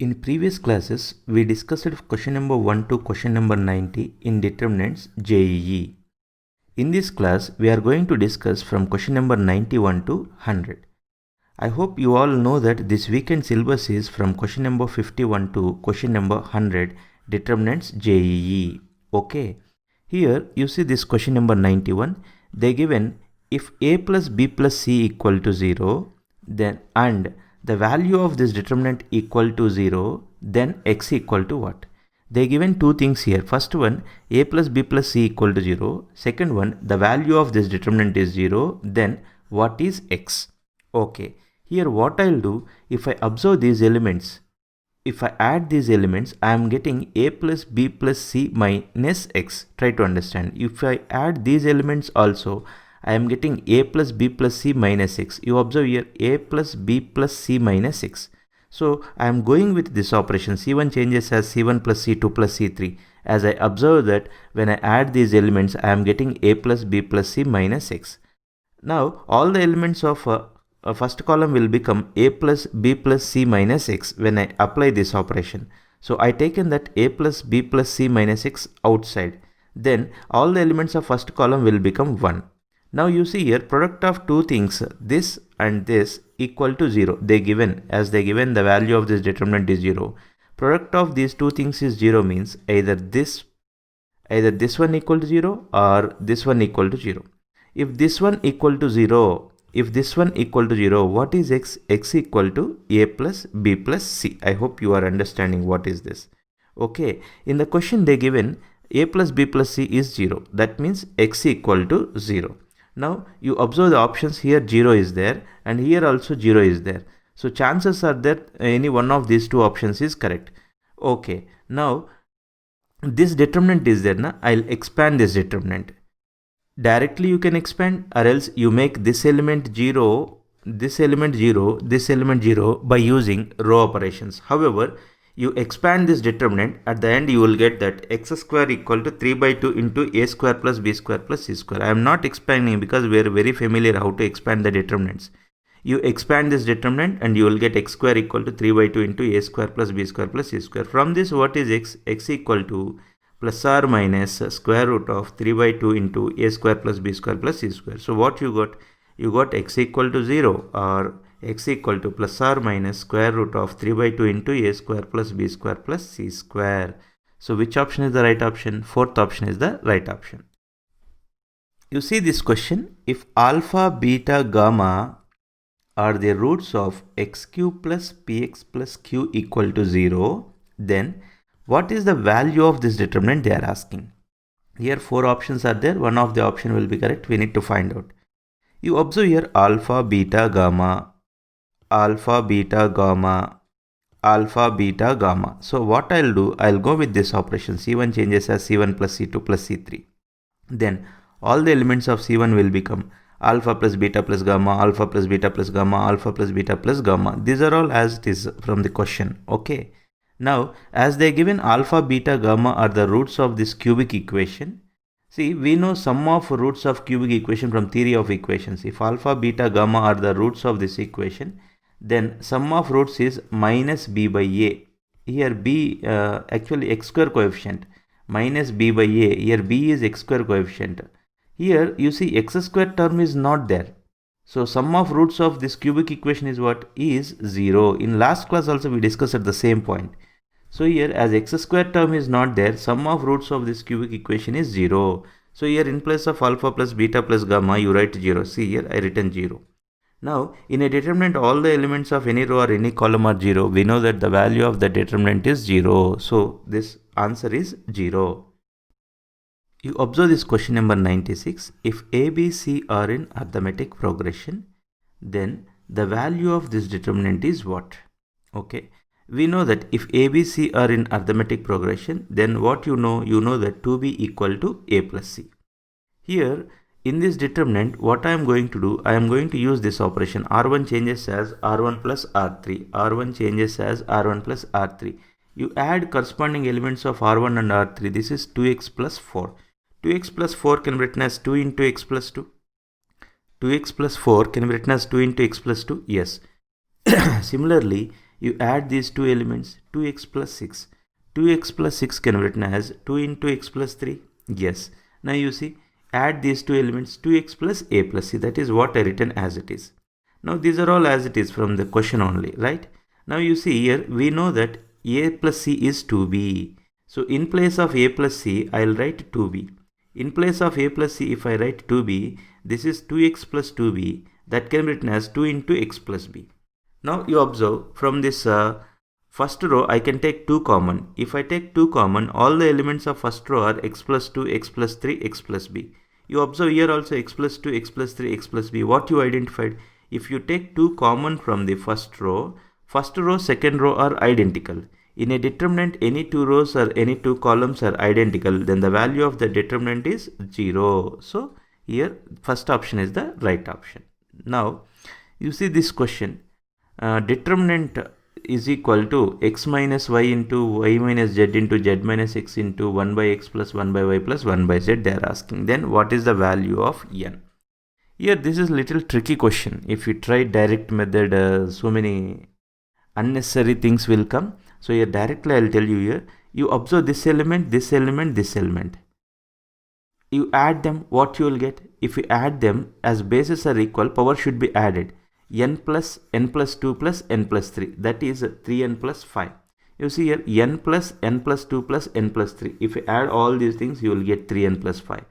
In previous classes, we discussed question number 1 to question number 90 in determinants JEE. In this class, we are going to discuss from question number 91 to 100. I hope you all know that this weekend syllabus is from question number 51 to question number 100 determinants JEE. Okay. Here you see this question number 91. They given if a plus b plus c equal to 0, then and the value of this determinant equal to 0, then x equal to what? They given two things here. First one, a plus b plus c equal to 0. Second one, the value of this determinant is 0, then what is x? Okay. Here what I'll do, if I observe these elements, if I add these elements, I am getting a plus b plus c minus x. Try to understand. If I add these elements also, I am getting a plus b plus c minus x. You observe here a plus b plus c minus x. So I am going with this operation. C1 changes as C1 plus C2 plus C3. As I observe that when I add these elements, I am getting a plus b plus c minus x. Now all the elements of first column will become a plus b plus c minus x when I apply this operation. So I taken that a plus b plus c minus x outside. Then all the elements of first column will become 1. Now you see here product of two things, this and this equal to 0. They given the value of this determinant is 0. Product of these two things is 0 means either this one equal to 0 or this one equal to 0. If this one equal to 0, what is x? X equal to a plus b plus c. I hope you are understanding what is this. Okay, in the question they given a plus b plus c is 0. That means x equal to 0. Now you observe the options here, 0 is there and here also 0 is there. So chances are that any one of these two options is correct. Okay, now this determinant is there. Now I'll expand this determinant. Directly you can expand, or else you make this element 0, this element 0, this element 0 by using row operations. However, you expand this determinant, at the end you will get that x square equal to 3 by 2 into a square plus b square plus c square. I am not expanding because we are very familiar how to expand the determinants. You expand this determinant and you will get x square equal to 3 by 2 into a square plus b square plus c square. From this, what is x? X equal to plus or minus square root of 3 by 2 into a square plus b square plus c square. So what you got? You got x equal to 0 or x equal to plus or minus square root of 3 by 2 into a square plus b square plus c square. So which option is the right option? Fourth option is the right option. You see this question, if alpha, beta, gamma are the roots of x cube plus px plus q equal to 0, then what is the value of this determinant they are asking? Here four options are there. One of the option will be correct. We need to find out. You observe here alpha, beta, gamma, alpha, beta, gamma, alpha, beta, gamma. So what I'll do, I'll go with this operation. C1 changes as C1 plus C2 plus C3. Then all the elements of C1 will become alpha plus beta plus gamma, alpha plus beta plus gamma, alpha plus beta plus gamma. These are all as it is from the question. Okay. Now, as they given alpha, beta, gamma are the roots of this cubic equation. See, we know sum of roots of cubic equation from theory of equations. If alpha, beta, gamma are the roots of this equation, then sum of roots is minus b by a. Here b actually x square coefficient minus b by a. Here b is x square coefficient. Here you see x square term is not there. So sum of roots of this cubic equation is what? Is 0. In last class also we discussed at the same point. So here as x square term is not there, sum of roots of this cubic equation is 0. So here in place of alpha plus beta plus gamma you write 0. See here I written 0. Now in a determinant all the elements of any row or any column are 0. We know that the value of the determinant is 0. So this answer is 0. You observe this question number 96. If a, b, c are in arithmetic progression, then the value of this determinant is what? Okay. We know that if a, b, c are in arithmetic progression, then what you know? You know that 2b equal to a plus c. Here in this determinant, what I am going to do? I am going to use this operation. R1 changes as R1 plus R3. R1 changes as R1 plus R3. You add corresponding elements of R1 and R3. This is 2x plus 4. 2x plus 4 can be written as 2 into x plus 2. 2x plus 4 can be written as 2 into x plus 2. Yes. Similarly, You add these two elements, 2x plus 6. 2x plus 6 can be written as 2 into x plus 3. Yes. Now you see, add these two elements, 2x plus a plus c. That is what I written as it is. Now these are all as it is from the question only, right? Now you see here, we know that a plus c is 2b. So in place of a plus c, I'll write 2b. In place of a plus c, if I write 2b, this is 2x plus 2b. That can be written as 2 into x plus b. Now you observe from this first row, I can take 2 common. If I take 2 common, all the elements of first row are x plus 2, x plus 3, x plus b. You observe here also x plus 2, x plus 3, x plus b. What you identified? If you take 2 common from the first row, second row are identical. In a determinant, any 2 rows or any 2 columns are identical, then the value of the determinant is 0. So here first option is the right option. Now you see this question, determinant is equal to x minus y into y minus z into z minus x into 1 by x plus 1 by y plus 1 by z they are asking. Then what is the value of n? Here this is little tricky question. If you try direct method, so many unnecessary things will come. So here directly I'll tell you here, you observe this element, this element, this element. You add them, what you will get? If you add them as bases are equal, power should be added. n plus 2 plus n plus 3, that is 3n plus 5. You see here n plus 2 plus n plus 3. If you add all these things, you will get 3n plus 5.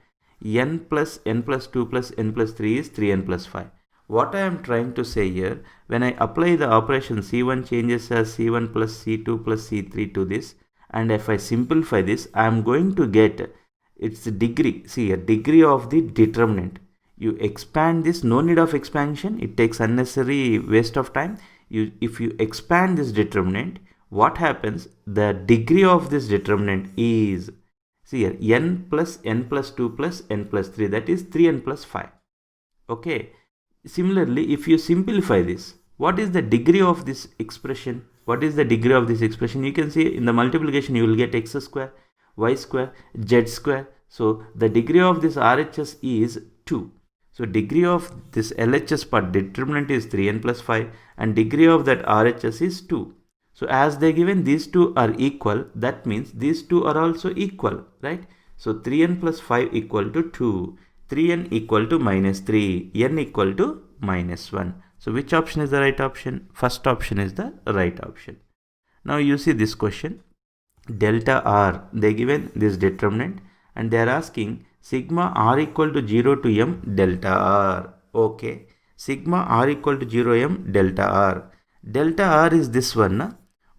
n plus 2 plus n plus 3 is 3n plus 5. What I am trying to say here, when I apply the operation C1 changes as C1 plus C2 plus C3 to this, and if I simplify this, I am going to get its degree. See here, degree of the determinant. You expand this, no need of expansion, it takes unnecessary waste of time. If you expand this determinant, what happens? The degree of this determinant is, see here, n plus 2 plus n plus 3, that is 3n plus 5. Okay. Similarly, if you simplify this, what is the degree of this expression? What is the degree of this expression? You can see in the multiplication you will get x square, y square, z square. So the degree of this RHS is 2. So degree of this LHS part determinant is 3n plus 5 and degree of that RHS is 2. So as they given these two are equal, that means these two are also equal, right? So 3n plus 5 equal to 2. 3n equal to minus 3, n equal to minus 1. So which option is the right option? First option is the right option. Now you see this question, delta r, they given this determinant and they are asking sigma r equal to 0 to m delta r. Okay, sigma r equal to 0 m delta r. Delta r is this one, na?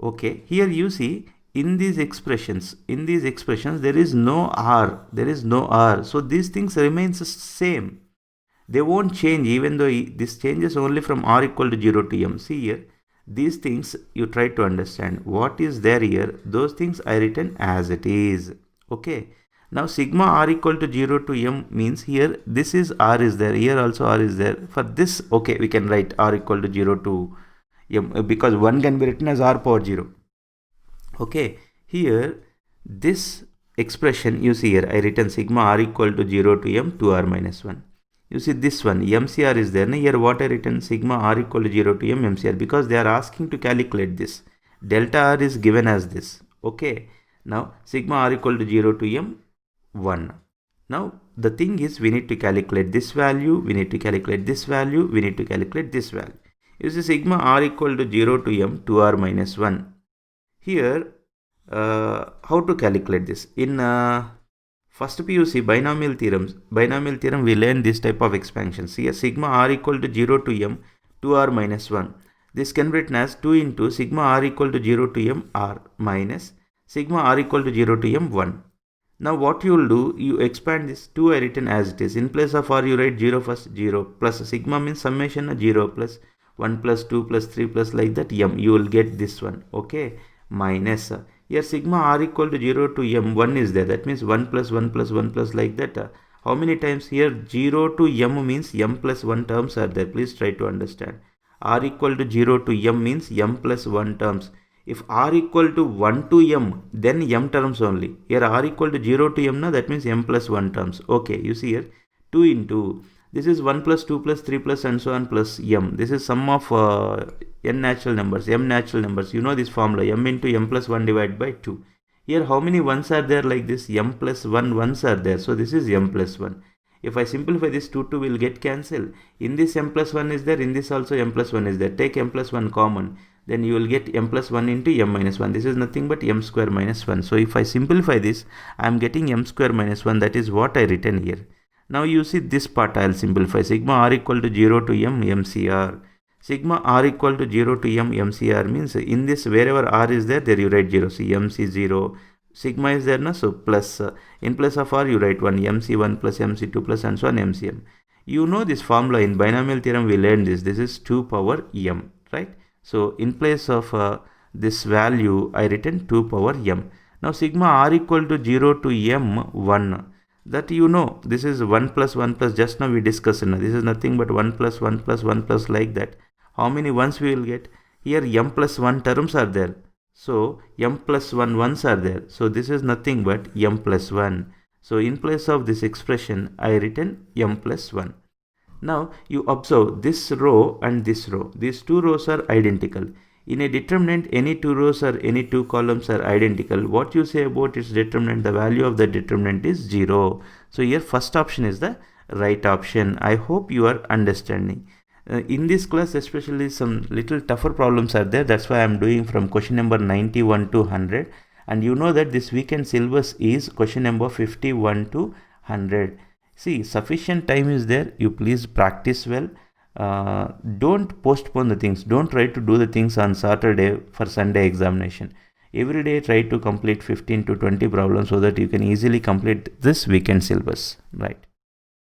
Okay, here you see in these expressions there is no r, so these things remains same, they won't change even though this changes only from r equal to 0 to m. See here, these things you try to understand what is there here, those things I written as it is. Okay, now sigma r equal to 0 to m means here this is r is there, here also r is there. For this, okay, we can write r equal to 0 to m because 1 can be written as r power 0. Okay, here this expression you see here, I written sigma r equal to 0 to m 2r minus 1. You see this one, MCR is there. Now here what I written, sigma r equal to 0 to m MCR, because they are asking to calculate this. Delta r is given as this. Okay, now sigma r equal to 0 to m 1. Now the thing is we need to calculate this value, we need to calculate this value, we need to calculate this value. You see sigma r equal to 0 to m 2r minus 1. Here, how to calculate this? In first PUC binomial theorem, we learn this type of expansions. Here, sigma r equal to 0 to m 2r minus 1. This can be written as 2 into sigma r equal to 0 to m r minus sigma r equal to 0 to m 1. Now what you will do, you expand this, 2 I written as it is. In place of r you write 0 first, 0 plus sigma means summation 0 plus 1 plus 2 plus 3 plus like that m, you will get this one. Okay, minus here sigma r equal to 0 to m 1 is there, that means 1 plus 1 plus 1 plus like that. How many times here 0 to m means m plus 1 terms are there, please try to understand. R equal to 0 to m means m plus 1 terms. If r equal to 1 to m, then m terms only. Here r equal to 0 to m, now that means m plus 1 terms. Okay, you see here 2 into This is 1 plus 2 plus 3 plus and so on plus m. This is sum of n natural numbers, m natural numbers. You know this formula, m into m plus 1 divided by 2. Here how many ones are there like this? M plus 1 ones are there. So this is m plus 1. If I simplify this, 2 will get cancelled. In this m plus 1 is there, in this also m plus 1 is there. Take m plus 1 common. Then you will get m plus 1 into m minus 1. This is nothing but m square minus 1. So if I simplify this, I am getting m square minus 1. That is what I written here. Now you see this part I will simplify. Sigma r equal to 0 to m mcr. Sigma r equal to 0 to m mcr means in this wherever r is there you write 0. See mc0. Sigma is there now, so plus in place of r you write 1, mc1 plus mc2 plus and so on mcm. You know this formula in binomial theorem we learned this. This is 2 power m, right? So in place of this value I written 2 power m. Now sigma r equal to 0 to m 1. That you know, this is 1 plus 1 plus, just now we discussed. This is nothing but 1 plus 1 plus 1 plus like that. How many ones we will get? Here m plus 1 terms are there. So m plus 1 ones are there. So this is nothing but m plus 1. So in place of this expression I written m plus 1. Now you observe this row and this row. These two rows are identical. In a determinant, any two rows or any two columns are identical. What you say about its determinant? The value of the determinant is 0. So here first option is the right option. I hope you are understanding. In this class especially some little tougher problems are there. That's why I am doing from question number 91 to 100. And you know that this weekend syllabus is question number 51 to 100. See, sufficient time is there. You please practice well. Don't postpone the things. Don't try to do the things on Saturday for Sunday examination. Every day try to complete 15 to 20 problems so that you can easily complete this weekend syllabus, right?